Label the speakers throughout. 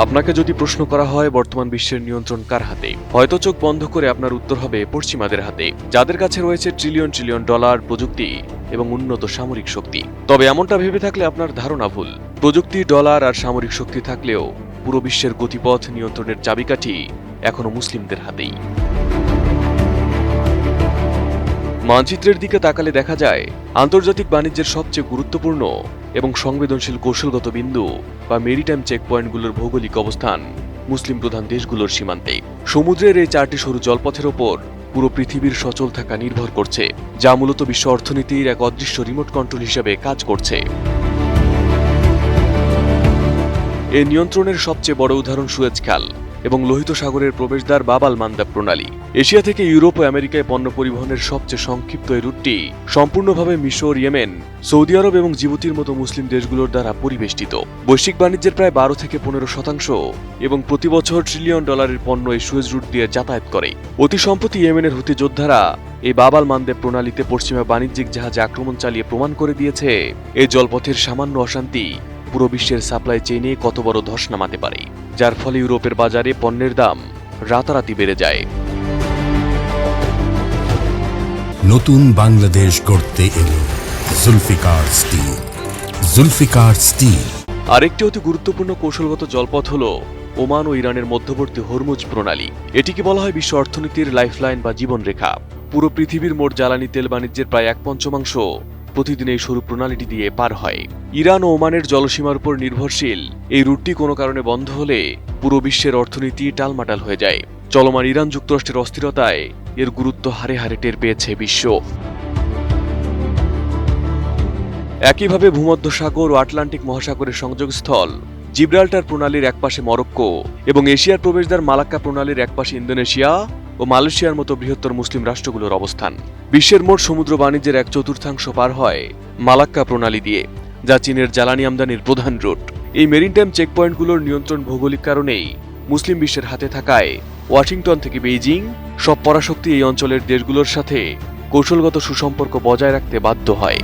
Speaker 1: আপনাকে যদি প্রশ্ন করা হয় বর্তমান বিশ্বের নিয়ন্ত্রণ কার হাতে, হয়তো চোখ বন্ধ করে আপনার উত্তর হবে পশ্চিমাদের হাতে, যাদের কাছে রয়েছে ট্রিলিয়ন ট্রিলিয়ন ডলার, প্রযুক্তি এবং উন্নত সামরিক শক্তি। তবে এমনটা ভেবে থাকলে আপনার ধারণা ভুল। প্রযুক্তি, ডলার আর সামরিক শক্তি থাকলেও পুরো বিশ্বের গতিপথ নিয়ন্ত্রণের চাবিকাঠি এখনো মুসলিমদের হাতেই। মানচিত্রের দিকে তাকালে দেখা যায় আন্তর্জাতিক বাণিজ্যের সবচেয়ে গুরুত্বপূর্ণ এবং সংবেদনশীল কৌশলগত বিন্দু বা মেরিটাইম চেকপয়েন্টগুলোর ভৌগোলিক অবস্থান মুসলিম প্রধান দেশগুলোর সীমান্তে। সমুদ্রের এই 4টি সরু জলপথের ওপর পুরো পৃথিবীর সচল থাকা নির্ভর করছে, যা মূলত বিশ্ব অর্থনীতির এক অদৃশ্য রিমোট কন্ট্রোল হিসেবে কাজ করছে। এই নিয়ন্ত্রণের সবচেয়ে বড় উদাহরণ সুয়েজ খাল এবং লোহিত সাগরের প্রবেশদ্বার বাব আল মান্দাব প্রণালী। এশিয়া থেকে ইউরোপ ও আমেরিকায় পণ্য পরিবহনের সবচেয়ে সংক্ষিপ্ত এই রুটটি সম্পূর্ণভাবে মিশর, ইয়েমেন, সৌদি আরব এবং জিবুতির মতো মুসলিম দেশগুলোর দ্বারা পরিবেষ্টিত। বৈশ্বিক বাণিজ্যের প্রায় 12 থেকে 15% এবং প্রতি বছর ট্রিলিয়ন ডলারের পণ্য এই সুয়েজ রুট দিয়ে যাতায়াত করে। অতি সম্প্রতি ইয়েমেনের হুতি যোদ্ধারা এই বাব আল মান্দাব প্রণালীতে পশ্চিমা বাণিজ্যিক জাহাজে আক্রমণ চালিয়ে প্রমাণ করে দিয়েছে এই জলপথের সামান্য অশান্তি পুরো বিশ্বের সাপ্লাই চেইনে কত বড় ধস নামাতে পারে, যার ফলে ইউরোপের বাজারে পণ্যের দাম রাতারাতি বেড়ে যায়।
Speaker 2: নতুন বাংলাদেশ গড়তে এলো জুলফিকার স্টিল। জুলফিকার স্টিল।
Speaker 1: আরেকটি অতি গুরুত্বপূর্ণ কৌশলগত জলপথ হল ওমান ও ইরানের মধ্যবর্তী হরমুজ প্রণালী। এটিকে বলা হয় বিশ্ব অর্থনীতির লাইফলাইন বা জীবনরেখা। পুরো পৃথিবীর মোট জ্বালানি তেল বাণিজ্যের প্রায় 1/5 প্রতিদিন এই সরু প্রণালীটি দিয়ে পার হয়। ইরান ও ওমানের জলসীমার উপর নির্ভরশীল এই রুটটি কোনো কারণে বন্ধ হলে পুরো বিশ্বের অর্থনীতি টালমাটাল হয়ে যায়। চলমান ইরান যুক্তরাষ্ট্রের অস্থিরতায় এর গুরুত্ব হারে হারে টের পেয়েছে বিশ্ব। একইভাবে ভূমধ্যসাগর ও আটলান্টিক মহাসাগরের সংযোগস্থল জিব্রাল্টার প্রণালীর একপাশে মরক্কো এবং এশিয়ার প্রবেশদ্বার মালাক্কা প্রণালীর একপাশে ইন্দোনেশিয়া ও মালয়েশিয়ার মতো বৃহত্তর মুসলিম রাষ্ট্রগুলোর অবস্থান। বিশ্বের মোট সমুদ্র বাণিজ্যের 1/4 পার হয় মালাক্কা প্রণালী দিয়ে, যা চীনের জ্বালানি আমদানির প্রধান রুট। এই মেরিটাইম চেকপয়েন্টগুলোর নিয়ন্ত্রণ ভৌগোলিক কারণেই মুসলিম বিশ্বের হাতে থাকায় ওয়াশিংটন থেকে বেইজিং সব পরাশক্তি এই অঞ্চলের দেশগুলোর সাথে কৌশলগত সুসম্পর্ক বজায় রাখতে বাধ্য হয়।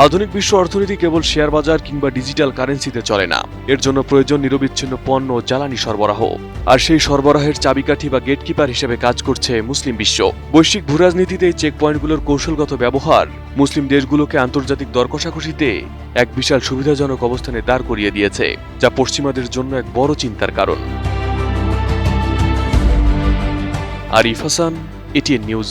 Speaker 1: আধুনিক বিশ্ব অর্থনীতি কেবল শেয়ার বাজার কিংবা ডিজিটাল কারেন্সিতে চলে না, এর জন্য প্রয়োজন নিরবিচ্ছিন্ন পণ্য ও জ্বালানি সরবরাহ। আর সেই সরবরাহের চাবিকাঠি বা গেটকিপার হিসেবে কাজ করছে মুসলিম বিশ্ব। বৈশ্বিক ভূরাজনীতিতে এই চেকপয়েন্টগুলোর কৌশলগত ব্যবহার মুসলিম দেশগুলোকে আন্তর্জাতিক দর কষাকষিতে এক বিশাল সুবিধাজনক অবস্থানে দাঁড় করিয়ে দিয়েছে, যা পশ্চিমাদের জন্য এক বড় চিন্তার কারণ। Arif Hasan, ATN news.